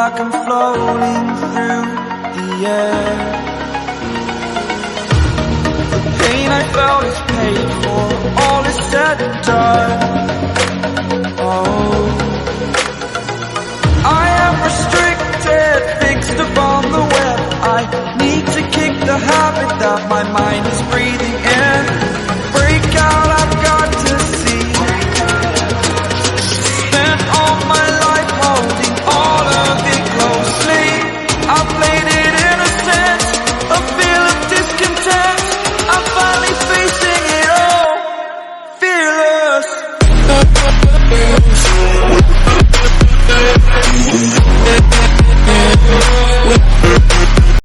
like I'm floating through the air. The pain I felt is paid for, all is said and done. Oh, I am restricted, fixed upon the web. I need to kick the habit that my mind is free.